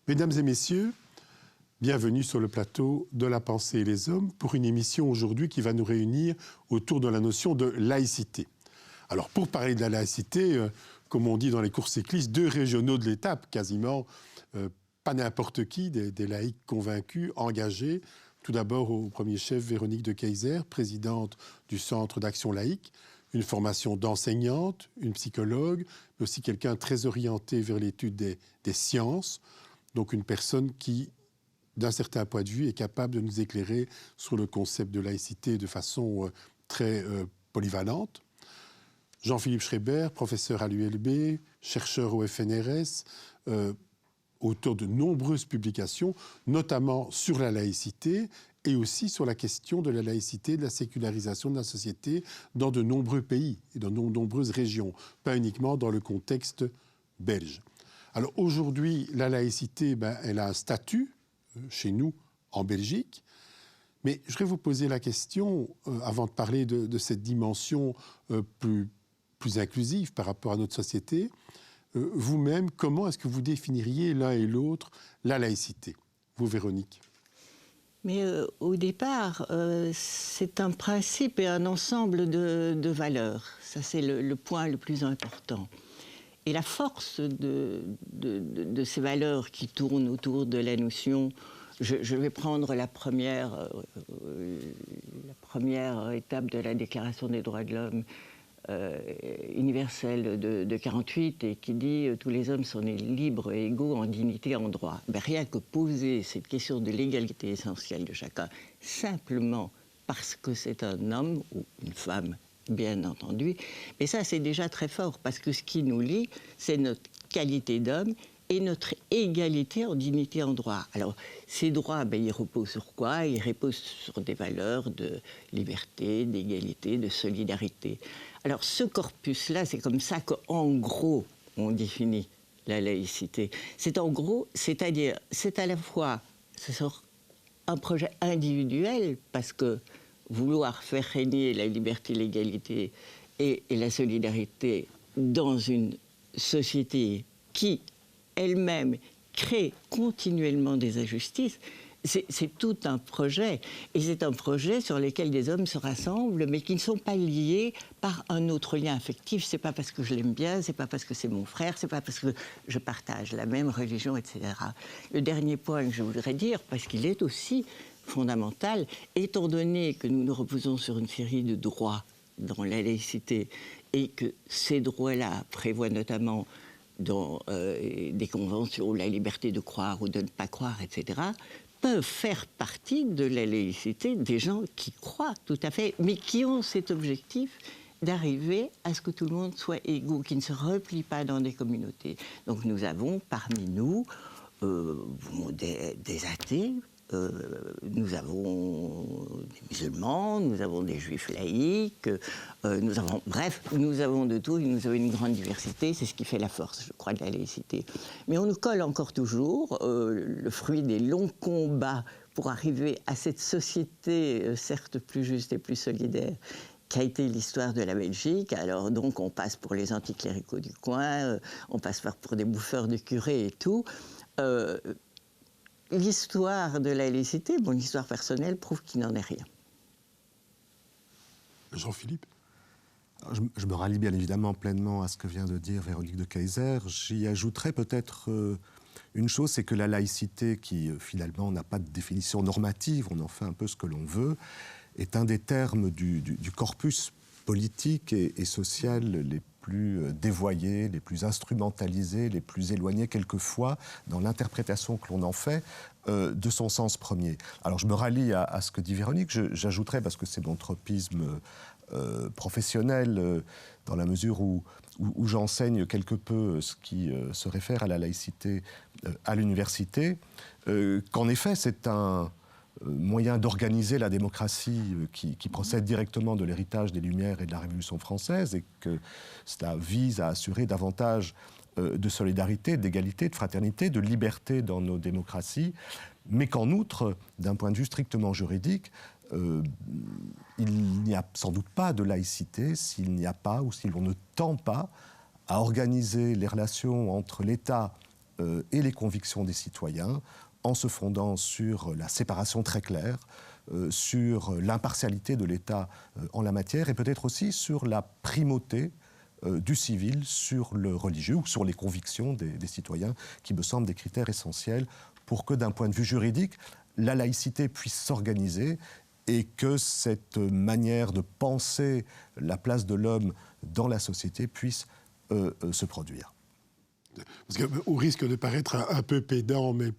Mesdames et messieurs, bienvenue sur le plateau de La Pensée et les Hommes pour une émission aujourd'hui qui va nous réunir autour de la notion de laïcité. Alors pour parler de la laïcité, comme on dit dans les cours cyclistes, deux régionaux de l'étape quasiment, pas n'importe qui, des laïcs convaincus, engagés. Tout d'abord au premier chef Véronique de Keyser, présidente du Centre d'action laïque, une formation d'enseignante, une psychologue, mais aussi quelqu'un très orienté vers l'étude des sciences, donc une personne qui, d'un certain point de vue, est capable de nous éclairer sur le concept de laïcité de façon très polyvalente. Jean-Philippe Schreiber, professeur à l'ULB, chercheur au FNRS, auteur de nombreuses publications, notamment sur la laïcité et aussi sur la question de la laïcité, de la sécularisation de la société dans de nombreux pays et dans de nombreuses régions, pas uniquement dans le contexte belge. Alors aujourd'hui, la laïcité, elle a un statut chez nous en Belgique, mais je voudrais vous poser la question, avant de parler de cette dimension plus inclusive par rapport à notre société, vous-même, comment est-ce que vous définiriez l'un et l'autre la laïcité? Vous, Véronique? Mais au départ, c'est un principe et un ensemble de valeurs. Ça, c'est le point le plus important. Et la force de ces valeurs qui tournent autour de la notion... Je vais prendre la première étape de la Déclaration des droits de l'homme universelle de 1948 et qui dit « tous les hommes sont nés libres et égaux en dignité et en droit ». Rien que poser cette question de l'égalité essentielle de chacun, simplement parce que c'est un homme ou une femme, bien entendu, mais ça c'est déjà très fort, parce que ce qui nous lie, c'est notre qualité d'homme et notre égalité en dignité et en droit. Alors, ces droits, ils reposent sur quoi? Ils reposent sur des valeurs de liberté, d'égalité, de solidarité. Alors, ce corpus-là, c'est comme ça qu'en gros, on définit la laïcité. C'est en gros, c'est-à-dire, c'est à la fois un projet individuel, parce que vouloir faire régner la liberté, l'égalité et la solidarité dans une société qui elle-même crée continuellement des injustices, c'est tout un projet. Et c'est un projet sur lequel des hommes se rassemblent, mais qui ne sont pas liés par un autre lien affectif. C'est pas parce que je l'aime bien, c'est pas parce que c'est mon frère, c'est pas parce que je partage la même religion, etc. Le dernier point que je voudrais dire, parce qu'il est aussi fondamental, étant donné que nous nous reposons sur une série de droits dans la laïcité, et que ces droits-là prévoient notamment dans des conventions, la liberté de croire ou de ne pas croire, etc., peuvent faire partie de la laïcité des gens qui croient, tout à fait, mais qui ont cet objectif d'arriver à ce que tout le monde soit égaux, qui ne se replient pas dans des communautés. Donc nous avons parmi nous des athées, nous avons des musulmans, nous avons des juifs laïcs, nous avons de tout, nous avons une grande diversité, c'est ce qui fait la force, je crois, de la laïcité. Mais on nous colle encore toujours le fruit des longs combats pour arriver à cette société, certes plus juste et plus solidaire, qu'a été l'histoire de la Belgique. Alors donc on passe pour les anticléricaux du coin, on passe pour des bouffeurs de curés et tout. L'histoire de la laïcité, mon histoire personnelle, prouve qu'il n'en est rien. Jean-Philippe? Je me rallie bien évidemment pleinement à ce que vient de dire Véronique de Keyser. J'y ajouterais peut-être une chose, c'est que la laïcité, qui finalement n'a pas de définition normative, on en fait un peu ce que l'on veut, est un des termes du corpus politique et social les plus dévoyés, les plus instrumentalisés, les plus éloignés quelquefois dans l'interprétation que l'on en fait de son sens premier. Alors je me rallie à ce que dit Véronique, j'ajouterais, parce que c'est mon tropisme professionnel, dans la mesure où j'enseigne quelque peu ce qui se réfère à la laïcité à l'université, qu'en effet c'est un moyen d'organiser la démocratie qui procède directement de l'héritage des Lumières et de la Révolution française, et que cela vise à assurer davantage de solidarité, d'égalité, de fraternité, de liberté dans nos démocraties, mais qu'en outre, d'un point de vue strictement juridique, il n'y a sans doute pas de laïcité s'il n'y a pas, ou si l'on ne tend pas à organiser les relations entre l'État et les convictions des citoyens en se fondant sur la séparation très claire, sur l'impartialité de l'État en la matière et peut-être aussi sur la primauté du civil sur le religieux ou sur les convictions des citoyens, qui me semblent des critères essentiels pour que, d'un point de vue juridique, la laïcité puisse s'organiser et que cette manière de penser la place de l'homme dans la société puisse se produire. Parce qu'au risque de paraître un peu pédant, mais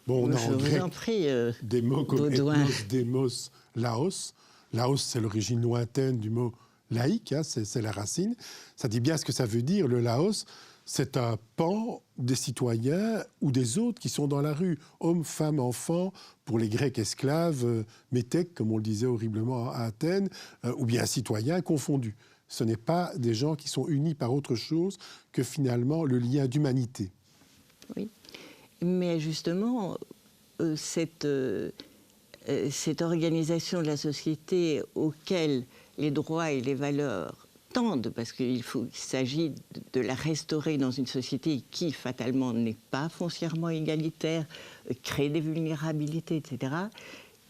bon, on a en grec des mots comme ethnos, démos, laos. Laos, c'est l'origine lointaine du mot laïque, hein, c'est la racine. Ça dit bien ce que ça veut dire, le Laos. C'est un pan des citoyens ou des autres qui sont dans la rue. Hommes, femmes, enfants, pour les Grecs esclaves, métèques, comme on le disait horriblement à Athènes, ou bien citoyens confondus. Ce n'est pas des gens qui sont unis par autre chose que finalement le lien d'humanité. Oui, mais justement, cette organisation de la société auquel les droits et les valeurs tendent, parce qu'il s'agit de la restaurer dans une société qui, fatalement, n'est pas foncièrement égalitaire, crée des vulnérabilités, etc.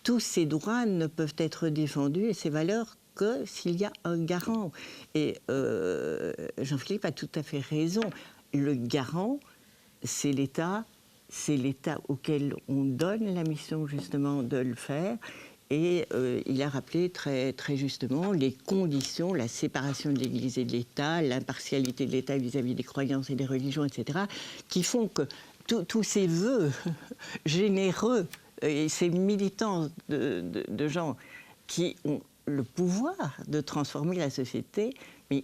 Tous ces droits ne peuvent être défendus et ces valeurs que s'il y a un garant. Et Jean-Philippe a tout à fait raison. Le garant, c'est l'État auquel on donne la mission justement de le faire. Et il a rappelé très, très justement les conditions, la séparation de l'Église et de l'État, l'impartialité de l'État vis-à-vis des croyances et des religions, etc., qui font que tous ces vœux généreux et ces militants de gens qui ont le pouvoir de transformer la société, mais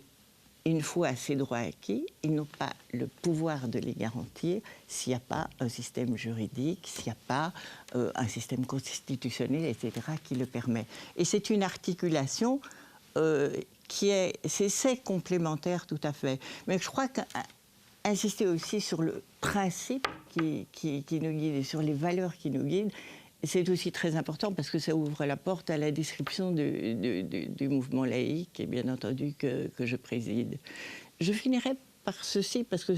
une fois ces droits acquis, ils n'ont pas le pouvoir de les garantir s'il n'y a pas un système juridique, s'il n'y a pas un système constitutionnel, etc., qui le permet. Et c'est une articulation c'est complémentaire tout à fait. Mais je crois qu'insister aussi sur le principe qui nous guide et sur les valeurs qui nous guident, c'est aussi très important parce que ça ouvre la porte à la description du mouvement laïque, et bien entendu que je préside. Je finirai par ceci parce que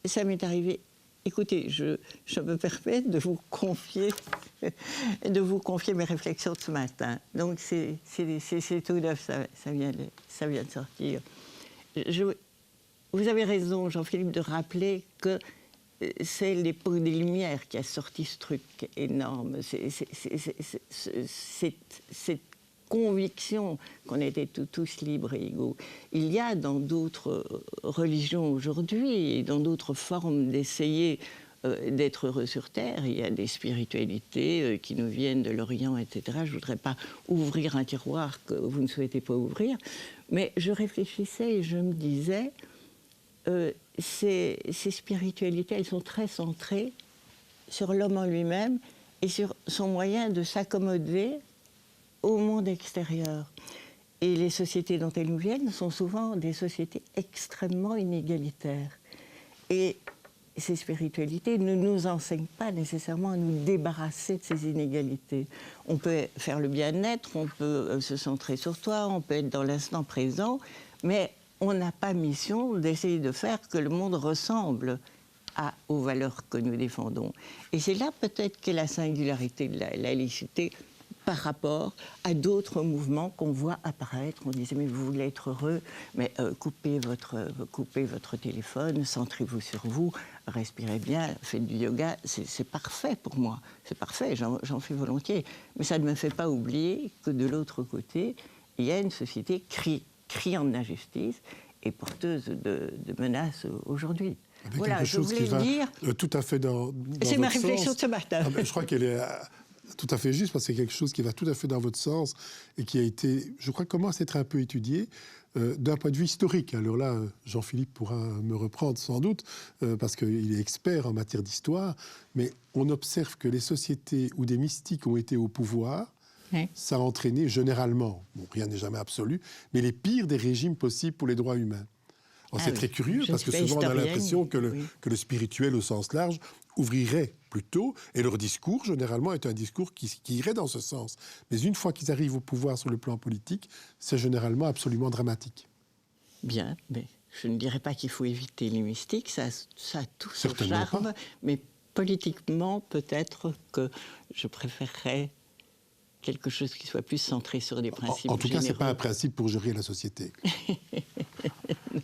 ça m'est arrivé. Écoutez, je me permets de vous confier mes réflexions de ce matin. Donc c'est tout neuf, ça vient de sortir. Vous avez raison, Jean-Philippe, de rappeler que c'est l'époque des Lumières qui a sorti ce truc énorme. Cette conviction qu'on était tous libres et égaux. Il y a dans d'autres religions aujourd'hui, et dans d'autres formes d'essayer d'être heureux sur Terre, il y a des spiritualités qui nous viennent de l'Orient, etc. Je ne voudrais pas ouvrir un tiroir que vous ne souhaitez pas ouvrir, mais je réfléchissais et je me disais... Ces spiritualités, elles sont très centrées sur l'homme en lui-même et sur son moyen de s'accommoder au monde extérieur. Et les sociétés dont elles nous viennent sont souvent des sociétés extrêmement inégalitaires. Et ces spiritualités ne nous enseignent pas nécessairement à nous débarrasser de ces inégalités. On peut faire le bien-être, on peut se centrer sur toi, on peut être dans l'instant présent, mais on n'a pas mission d'essayer de faire que le monde ressemble aux valeurs que nous défendons. Et c'est là peut-être qu'est la singularité de la laïcité par rapport à d'autres mouvements qu'on voit apparaître. On disait, mais vous voulez être heureux, mais coupez votre téléphone, centrez-vous sur vous, respirez bien, faites du yoga, c'est parfait pour moi. C'est parfait, j'en fais volontiers. Mais ça ne me fait pas oublier que de l'autre côté, il y a une société criante d'injustice et porteuse de menaces aujourd'hui. Avec voilà, quelque chose qui va tout à fait dans c'est ma réflexion sens. de ce matin. Je crois qu'elle est tout à fait juste parce que c'est quelque chose qui va tout à fait dans votre sens et qui a été, je crois, commence à être un peu étudié d'un point de vue historique. Alors là, Jean-Philippe pourra me reprendre sans doute parce qu'il est expert en matière d'histoire, mais on observe que les sociétés où des mystiques ont été au pouvoir, ça a entraîné généralement, bon, rien n'est jamais absolu, mais les pires des régimes possibles pour les droits humains. C'est très curieux parce que souvent on a l'impression que le spirituel au sens large ouvrirait plutôt, et leur discours généralement est un discours qui irait dans ce sens. Mais une fois qu'ils arrivent au pouvoir sur le plan politique, c'est généralement absolument dramatique. Bien, mais Je ne dirais pas qu'il faut éviter les mystiques, ça a tout son Certainement charme, pas. mais politiquement, peut-être que je préférerais quelque chose qui soit plus centré sur des principes En tout cas, ce n'est généraux. pas un principe pour gérer la société.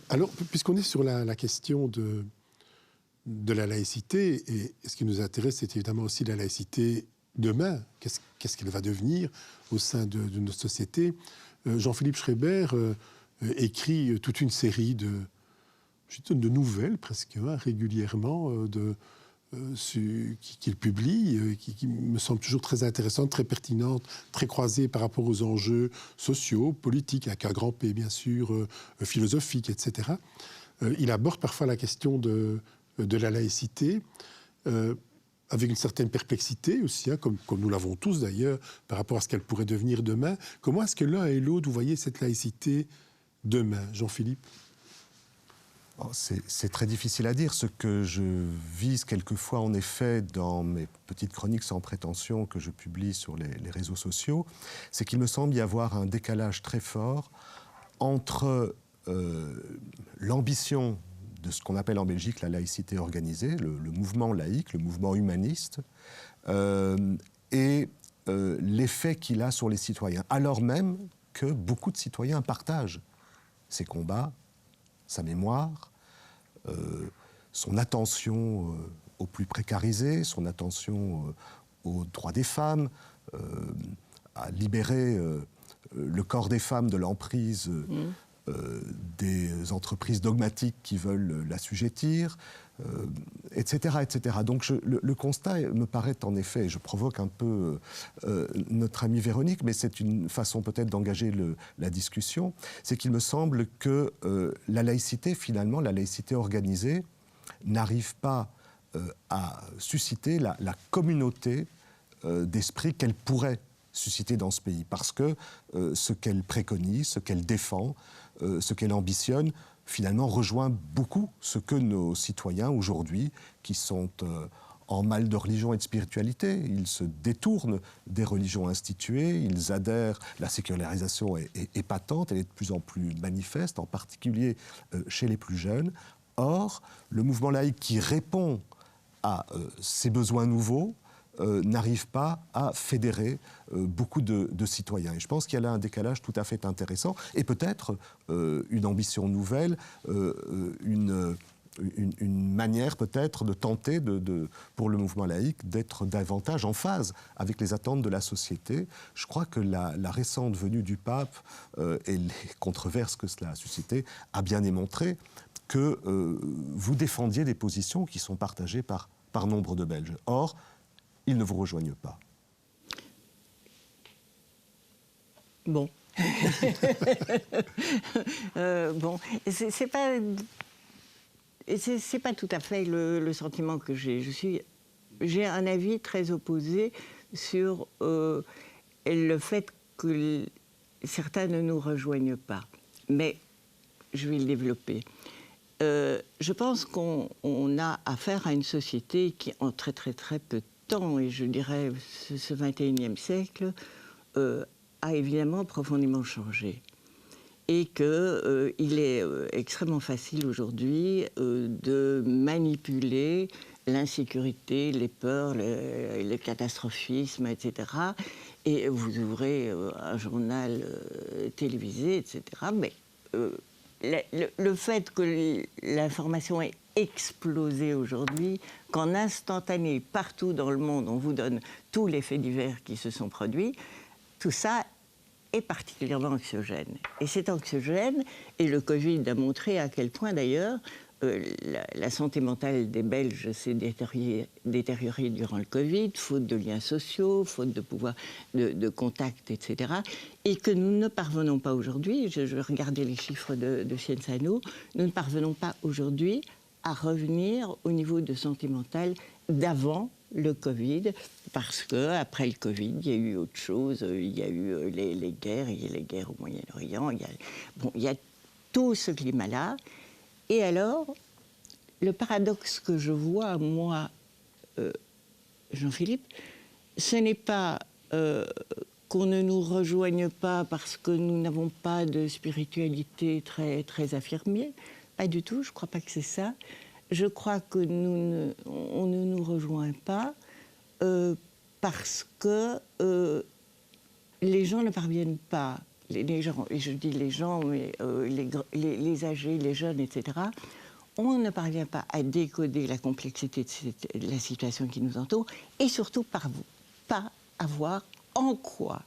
Alors, puisqu'on est sur la question de la laïcité, et ce qui nous intéresse, c'est évidemment aussi la laïcité demain. Qu'est-ce qu'elle va devenir au sein de notre société? Jean-Philippe Schreiber écrit toute une série de nouvelles, presque, régulièrement, qu'il publie, qui me semble toujours très intéressante, très pertinente, très croisée par rapport aux enjeux sociaux, politiques, avec un grand P, bien sûr, philosophiques, etc. Il aborde parfois la question de la laïcité, avec une certaine perplexité aussi, comme nous l'avons tous d'ailleurs, par rapport à ce qu'elle pourrait devenir demain. Comment est-ce que l'un et l'autre, vous voyez cette laïcité demain, Jean-Philippe? C'est très difficile à dire. Ce que je vise quelquefois, en effet, dans mes petites chroniques sans prétention que je publie sur les réseaux sociaux, c'est qu'il me semble y avoir un décalage très fort entre l'ambition de ce qu'on appelle en Belgique la laïcité organisée, le mouvement laïque, le mouvement humaniste, et l'effet qu'il a sur les citoyens, alors même que beaucoup de citoyens partagent ses combats, sa mémoire, son attention aux plus précarisés, son attention aux droits des femmes, à libérer le corps des femmes de l'emprise des entreprises dogmatiques qui veulent l'assujettir, etc., etc. Donc le constat me paraît en effet, je provoque un peu notre amie Véronique, mais c'est une façon peut-être d'engager la discussion, c'est qu'il me semble que la laïcité, finalement, la laïcité organisée, n'arrive pas à susciter la communauté d'esprit qu'elle pourrait susciter dans ce pays, parce que ce qu'elle préconise, ce qu'elle défend, ce qu'elle ambitionne, finalement rejoint beaucoup ce que nos citoyens aujourd'hui, qui sont en mal de religion et de spiritualité, ils se détournent des religions instituées, ils adhèrent, la sécularisation est patente, elle est de plus en plus manifeste, en particulier chez les plus jeunes. Or, le mouvement laïque qui répond à ces besoins nouveaux n'arrive pas à fédérer beaucoup de citoyens. Et je pense qu'il y a là un décalage tout à fait intéressant, et peut-être une ambition nouvelle, une manière peut-être de tenter, pour le mouvement laïque, d'être davantage en phase avec les attentes de la société. Je crois que la récente venue du pape et les controverses que cela a suscité a bien démontré que vous défendiez des positions qui sont partagées par nombre de Belges. Or, ils ne vous rejoignent pas. Bon. Bon, c'est pas tout à fait le sentiment que j'ai. J'ai un avis très opposé sur le fait que certains ne nous rejoignent pas. Mais je vais le développer. Je pense qu'on a affaire à une société qui, en très très très peu de temps, et je dirais ce 21e siècle, a évidemment profondément changé. Et qu'il est extrêmement facile aujourd'hui de manipuler l'insécurité, les peurs, le catastrophisme, etc. Et vous ouvrez un journal télévisé, etc. Mais le fait que l'information ait explosé aujourd'hui, qu'en instantané, partout dans le monde, on vous donne tous les faits divers qui se sont produits, tout ça est particulièrement anxiogène. Et c'est anxiogène, et le Covid a montré à quel point d'ailleurs la santé mentale des Belges s'est détériorée durant le Covid, faute de liens sociaux, faute de pouvoir de contact, etc. Et que nous ne parvenons pas aujourd'hui, je regardais les chiffres de Scienzano, nous ne parvenons pas aujourd'hui à revenir au niveau de santé mentale d'avant le Covid, parce qu'après le Covid, il y a eu autre chose, il y a eu les guerres, il y a les guerres au Moyen-Orient, il y a tout ce climat-là. Et alors, le paradoxe que je vois, moi, Jean-Philippe, ce n'est pas qu'on ne nous rejoigne pas parce que nous n'avons pas de spiritualité très, très affirmée, Pas du tout, je ne crois pas que c'est ça. Je crois que on ne nous rejoint pas parce que les gens ne parviennent pas, les gens, et je dis les gens, mais les âgés, les jeunes, etc., on ne parvient pas à décoder la complexité de la situation qui nous entoure, et surtout pas à voir en quoi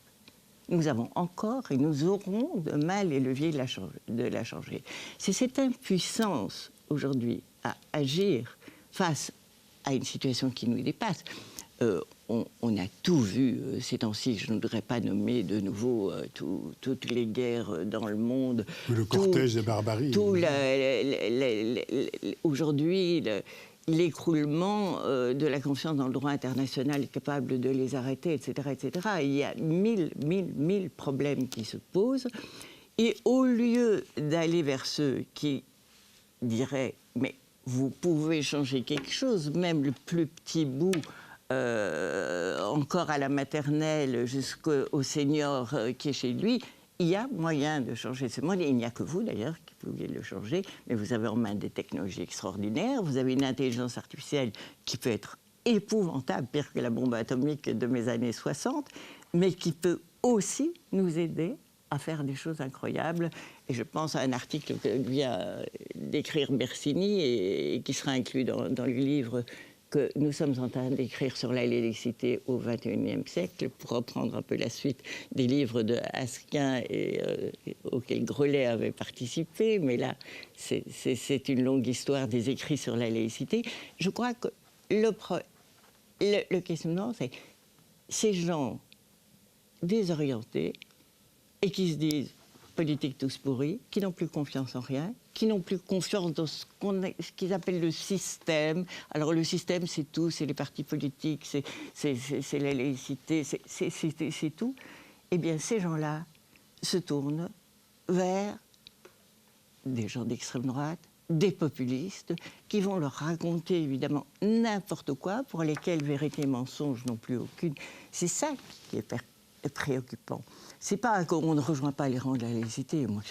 nous avons encore et nous aurons demain les leviers de la changer. C'est cette impuissance aujourd'hui à agir face à une situation qui nous dépasse. On a tout vu ces temps-ci, je ne voudrais pas nommer de nouveau toutes les guerres dans le monde. Le cortège des barbaries. Aujourd'hui, l'écroulement de la confiance dans le droit international capable de les arrêter, etc., etc. Il y a mille problèmes qui se posent. Et au lieu d'aller vers ceux qui diraient « mais vous pouvez changer quelque chose, même le plus petit bout, encore à la maternelle jusqu'au senior qui est chez lui », il y a moyen de changer ce monde. Et il n'y a que vous, d'ailleurs, qui pouvez le changer. Mais vous avez en main des technologies extraordinaires. Vous avez une intelligence artificielle qui peut être épouvantable, pire que la bombe atomique de mes années 60, mais qui peut aussi nous aider à faire des choses incroyables. Et je pense à un article que vient d'écrire Bersini et qui sera inclus dans le livre que nous sommes en train d'écrire sur la laïcité au XXIe siècle, pour reprendre un peu la suite des livres de Asquin auxquels Grelet avait participé, mais là, c'est une longue histoire des écrits sur la laïcité. Je crois que le questionnement, c'est ces gens désorientés et qui se disent politique tous pourris, qui n'ont plus confiance en rien, qui n'ont plus confiance dans ce qu'ils appellent le système. Alors le système, c'est tout, c'est les partis politiques, c'est la laïcité, c'est tout. Eh bien, ces gens-là se tournent vers des gens d'extrême droite, des populistes, qui vont leur raconter évidemment n'importe quoi, pour lesquels vérité et mensonge n'ont plus aucune. C'est ça qui est préoccupant. C'est pas qu'on ne rejoint pas les rangs de la laïcité. Moi,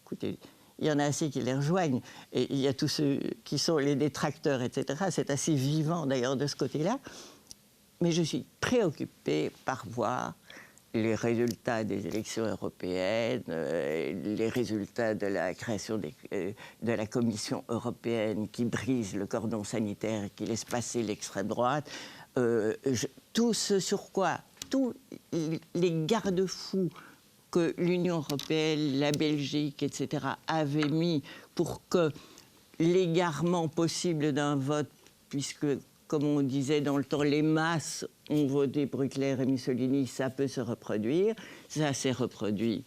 écoutez, il y en a assez qui les rejoignent, et il y a tous ceux qui sont les détracteurs, etc. C'est assez vivant, d'ailleurs, de ce côté-là. Mais je suis préoccupée par voir les résultats des élections européennes, les résultats de la création de la Commission européenne qui brise le cordon sanitaire et qui laisse passer l'extrême droite. Tout ce sur quoi tous les garde-fous que l'Union européenne, la Belgique, etc., avaient mis pour que l'égarement possible d'un vote, puisque, comme on disait dans le temps, les masses ont voté pour Hitler et Mussolini, ça peut se reproduire. Ça s'est reproduit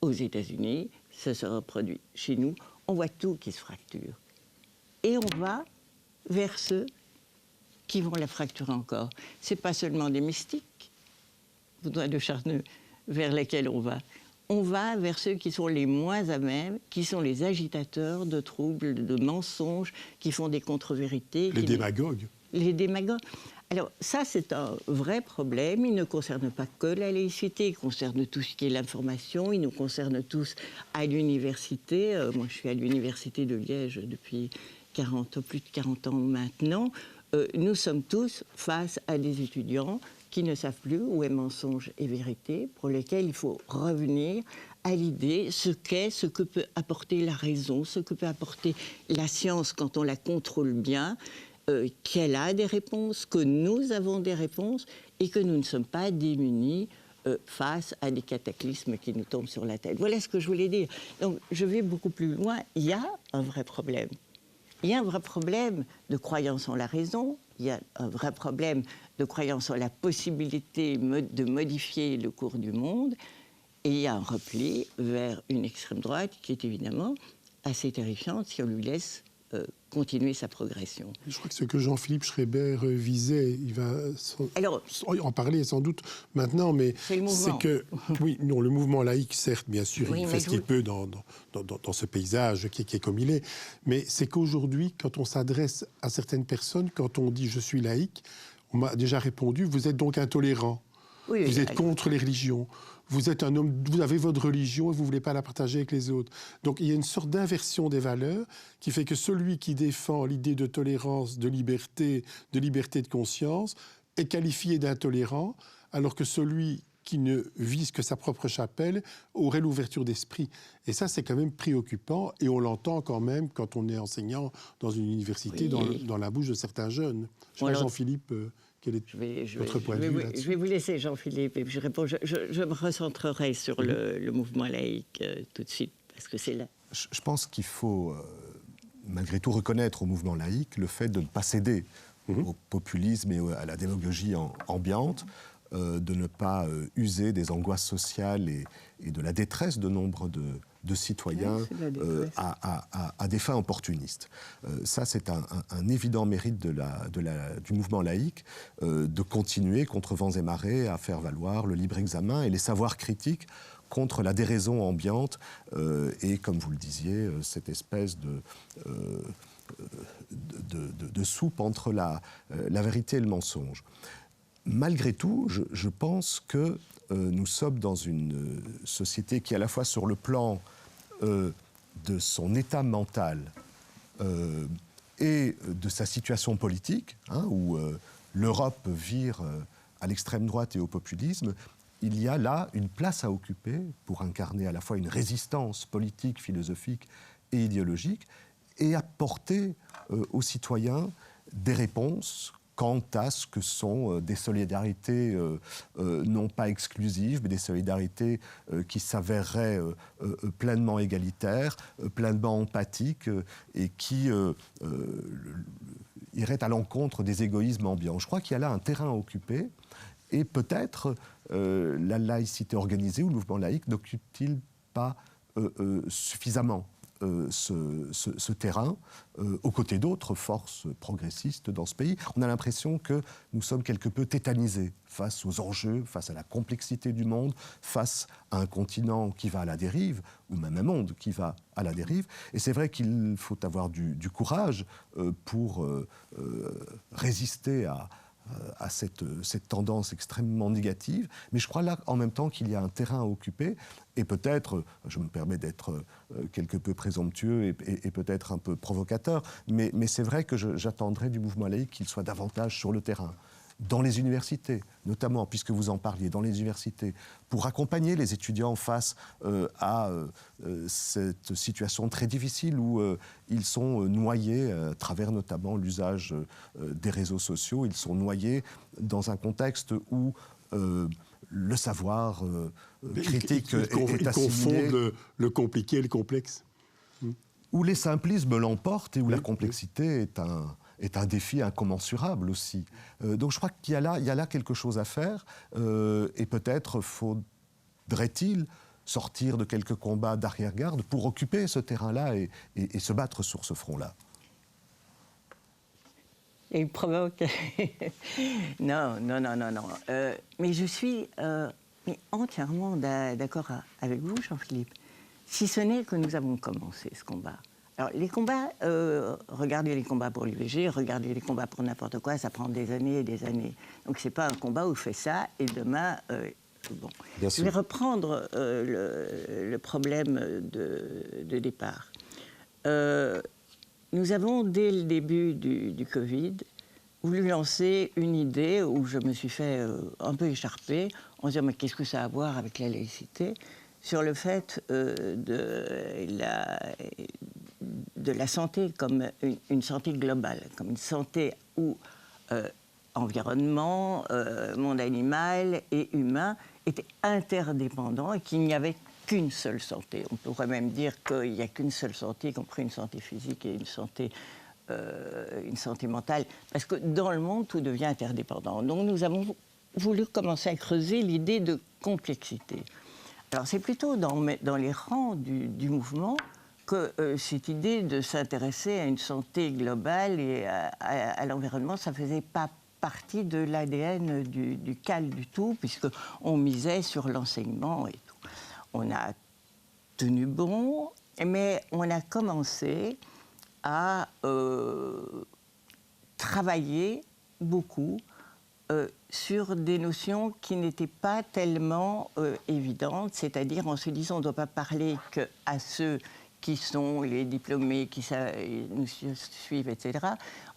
aux États-Unis, ça se reproduit chez nous. On voit tout qui se fracture. Et on va vers ceux qui vont la fracturer encore. Ce n'est pas seulement des mystiques, Baudouin de Charneux, vers lesquels on va. On va vers ceux qui sont les moins à même, qui sont les agitateurs de troubles, de mensonges, qui font des contre-vérités. Les démagogues. Les démagogues. Alors ça, c'est un vrai problème. Il ne concerne pas que la laïcité, il concerne tout ce qui est l'information, il nous concerne tous à l'université. Moi, je suis à l'université de Liège depuis plus de 40 ans maintenant. Nous sommes tous face à des étudiants qui ne savent plus où est mensonge et vérité, pour lesquels il faut revenir à l'idée ce que peut apporter la raison, ce que peut apporter la science quand on la contrôle bien, qu'elle a des réponses, que nous avons des réponses et que nous ne sommes pas démunis face à des cataclysmes qui nous tombent sur la tête. Voilà ce que je voulais dire. Donc je vais beaucoup plus loin. Il y a un vrai problème. Il y a un vrai problème de croyance en la raison, il y a un vrai problème de croyance en la possibilité de modifier le cours du monde, et il y a un repli vers une extrême droite qui est évidemment assez terrifiante si on lui laisse continuer sa progression. Je crois que ce que Jean-Philippe Schreiber visait, il va en parler sans doute maintenant, mais c'est que, oui, non, le mouvement laïque, certes, bien sûr, il fait ce qu'il peut dans ce paysage qui est comme il est, mais c'est qu'aujourd'hui, quand on s'adresse à certaines personnes, quand on dit « je suis laïque », on m'a déjà répondu « vous êtes donc intolérant ». Vous êtes contre les religions, vous êtes un homme, vous avez votre religion et vous ne voulez pas la partager avec les autres. Donc il y a une sorte d'inversion des valeurs qui fait que celui qui défend l'idée de tolérance, de liberté de conscience, est qualifié d'intolérant, alors que celui qui ne vise que sa propre chapelle aurait l'ouverture d'esprit. Et ça, c'est quand même préoccupant, et on l'entend quand même quand on est enseignant dans une université, Oui. dans la bouche de certains jeunes. Je sais pas, Jean-Philippe, quel est votre point de vue là-dessus? Je vais vous laisser, Jean-Philippe, et puis je réponds. Je me recentrerai sur le mouvement laïque tout de suite, parce que c'est là. Je pense qu'il faut, malgré tout, reconnaître au mouvement laïque le fait de ne pas céder au populisme et à la démagogie ambiante, de ne pas user des angoisses sociales et de la détresse de nombre de citoyens à des fins opportunistes. Ça, c'est un évident mérite du mouvement laïque, de continuer contre vents et marées à faire valoir le libre examen et les savoirs critiques contre la déraison ambiante et, comme vous le disiez, cette espèce de soupe entre la vérité et le mensonge. Malgré tout, je pense que nous sommes dans une société qui, à la fois sur le plan de son état mental et de sa situation politique, où l'Europe vire à l'extrême droite et au populisme, il y a là une place à occuper pour incarner à la fois une résistance politique, philosophique et idéologique, et apporter aux citoyens des réponses quant à ce que sont des solidarités non pas exclusives, mais des solidarités qui s'avéreraient pleinement égalitaires, pleinement empathiques et qui iraient à l'encontre des égoïsmes ambiants. Je crois qu'il y a là un terrain à occuper et peut-être la laïcité organisée ou le mouvement laïque n'occupe-t-il pas suffisamment ce terrain, aux côtés d'autres forces progressistes dans ce pays. On a l'impression que nous sommes quelque peu tétanisés face aux enjeux, face à la complexité du monde, face à un continent qui va à la dérive, ou même un monde qui va à la dérive. Et c'est vrai qu'il faut avoir du courage pour résister à cette tendance extrêmement négative. Mais je crois là, en même temps, qu'il y a un terrain à occuper. Et peut-être, je me permets d'être quelque peu présomptueux et peut-être un peu provocateur, mais c'est vrai que j'attendrai du mouvement laïque qu'il soit davantage sur le terrain, dans les universités, notamment, puisque vous en parliez, dans les universités, pour accompagner les étudiants face à cette situation très difficile où ils sont noyés, à travers notamment l'usage des réseaux sociaux, ils sont noyés dans un contexte où le savoir critique est assimilé. Ils confondent le compliqué et le complexe. Où les simplismes l'emportent et où la complexité est un défi incommensurable aussi. Donc je crois qu'il y a là quelque chose à faire et peut-être faudrait-il sortir de quelques combats d'arrière-garde pour occuper ce terrain-là et se battre sur ce front-là. Et il provoque. Non. Mais je suis entièrement d'accord avec vous, Jean-Philippe. Si ce n'est que nous avons commencé ce combat. Alors, les combats, regardez les combats pour l'IVG, regardez les combats pour n'importe quoi, ça prend des années et des années. Donc, c'est pas un combat où je fais ça et demain. Bon. Je vais reprendre le problème de départ. Nous avons, dès le début du Covid, voulu lancer une idée où je me suis fait un peu écharper en disant mais qu'est-ce que ça a à voir avec la laïcité, sur le fait de la santé comme une santé globale, comme une santé où environnement, monde animal et humain étaient interdépendants et qu'il n'y avait qu'une seule santé. On pourrait même dire qu'il n'y a qu'une seule santé, y compris une santé physique et une santé mentale, parce que dans le monde, tout devient interdépendant. Donc nous avons voulu commencer à creuser l'idée de complexité. Alors c'est plutôt dans les rangs du mouvement que cette idée de s'intéresser à une santé globale et à l'environnement, ça ne faisait pas partie de l'ADN du CAL du tout, puisqu'on misait sur l'enseignement et tout. On a tenu bon, mais on a commencé à travailler beaucoup sur des notions qui n'étaient pas tellement évidentes, c'est-à-dire en se disant on ne doit pas parler qu'à ceux qui sont les diplômés, qui nous suivent, etc.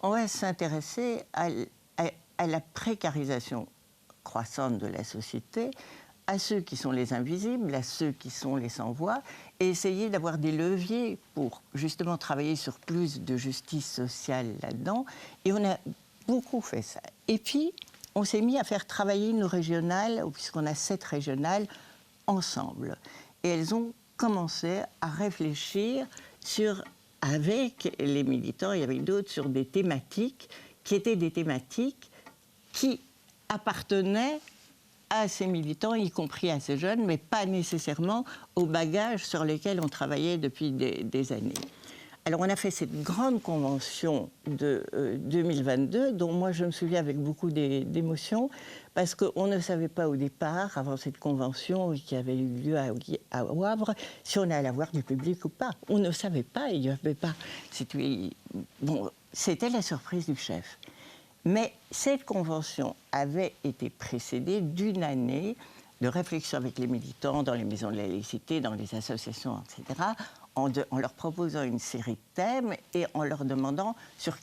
On va s'intéresser à la précarisation croissante de la société, à ceux qui sont les invisibles, à ceux qui sont les sans-voix, et essayer d'avoir des leviers pour justement travailler sur plus de justice sociale là-dedans. Et on a beaucoup fait ça. Et puis, on s'est mis à faire travailler nos régionales, puisqu'on a 7 régionales, ensemble. Et elles ont commencé à réfléchir avec les militants et avec d'autres, sur des thématiques qui étaient des thématiques qui appartenaient à ces militants, y compris à ces jeunes, mais pas nécessairement aux bagages sur lesquels on travaillait depuis des années. Alors on a fait cette grande convention de 2022, dont moi je me souviens avec beaucoup d'émotion, parce qu'on ne savait pas au départ, avant cette convention qui avait eu lieu à Wavre, si on allait avoir du public ou pas. On ne savait pas, il n'y avait pas. C'était la surprise du chef. Mais cette convention avait été précédée d'une année de réflexion avec les militants dans les maisons de la laïcité, dans les associations, etc., en leur proposant une série de thèmes et en leur demandant sur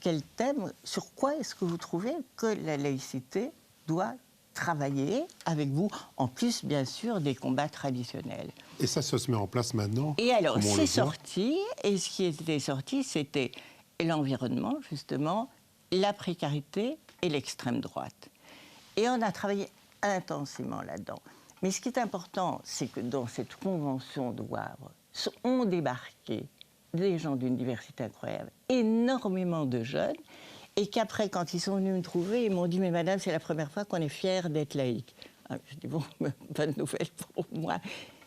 quoi est-ce que vous trouvez que la laïcité doit travailler avec vous, en plus, bien sûr, des combats traditionnels. Et ça se met en place maintenant. Et alors, c'est sorti, et ce qui était sorti, c'était l'environnement, justement, la précarité et l'extrême droite. Et on a travaillé intensément là-dedans. Mais ce qui est important, c'est que dans cette convention de Wavre, ont débarqué des gens d'une diversité incroyable, énormément de jeunes, et qu'après, quand ils sont venus me trouver, ils m'ont dit « Mais madame, c'est la première fois qu'on est fiers d'être laïque. » Je dis « Bon, bonne nouvelle pour moi. »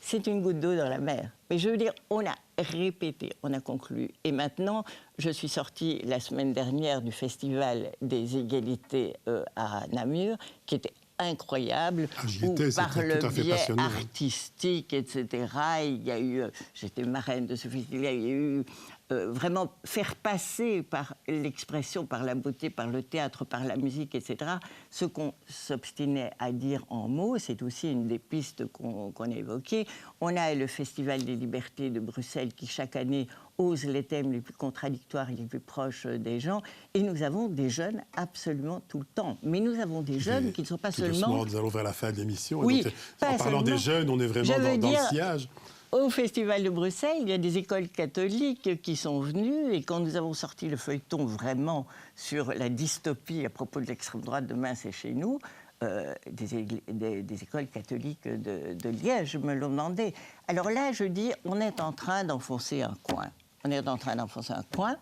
C'est une goutte d'eau dans la mer. Mais je veux dire, on a répété, on a conclu. Et maintenant, je suis sortie la semaine dernière du Festival des égalités à Namur, qui était incroyable, où par le biais artistique, etc., il y a eu, j'étais marraine de ce festival, il y a eu vraiment faire passer par l'expression, par la beauté, par le théâtre, par la musique, etc., ce qu'on s'obstinait à dire en mots, c'est aussi une des pistes qu'on a évoquées. On a le Festival des libertés de Bruxelles qui, chaque année, ose les thèmes les plus contradictoires et les plus proches des gens. Et nous avons des jeunes absolument tout le temps. Mais nous avons des jeunes qui ne sont pas seulement... Doucement, nous allons vers la fin de l'émission. Oui, en parlant des jeunes, on est vraiment dans le sillage. Au Festival de Bruxelles, il y a des écoles catholiques qui sont venues, et quand nous avons sorti le feuilleton vraiment sur la dystopie à propos de l'extrême droite, demain c'est chez nous, des écoles catholiques de Liège me l'ont demandé. Alors là, je dis, on est en train d'enfoncer un coin. On est en train d'enfoncer un coin.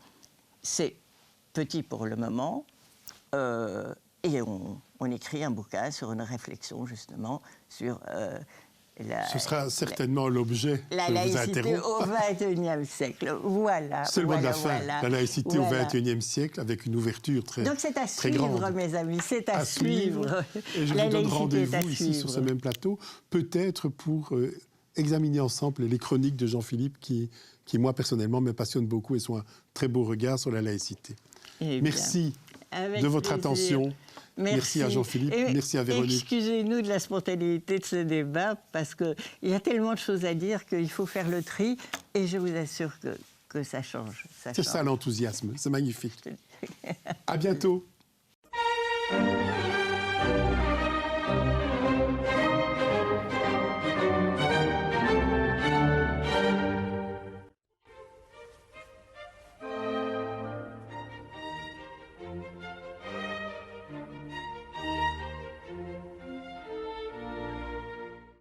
C'est petit pour le moment, et on écrit un bouquin sur une réflexion justement sur... Ce sera certainement l'objet la laïcité au XXIe siècle. Voilà. C'est le mot de la fin. La laïcité au XXIe siècle, avec une ouverture très grande. Donc c'est à suivre, mes amis, c'est à suivre. Et je vous donne rendez-vous ici sur ce même plateau, peut-être pour examiner ensemble les chroniques de Jean-Philippe qui, moi, personnellement, me passionnent beaucoup et sont un très beau regard sur la laïcité. Merci de votre attention. Merci à Jean-Philippe, merci à Véronique. Excusez-nous de la spontanéité de ce débat, parce qu'il y a tellement de choses à dire qu'il faut faire le tri, et je vous assure que ça change. C'est ça l'enthousiasme, c'est magnifique. À bientôt.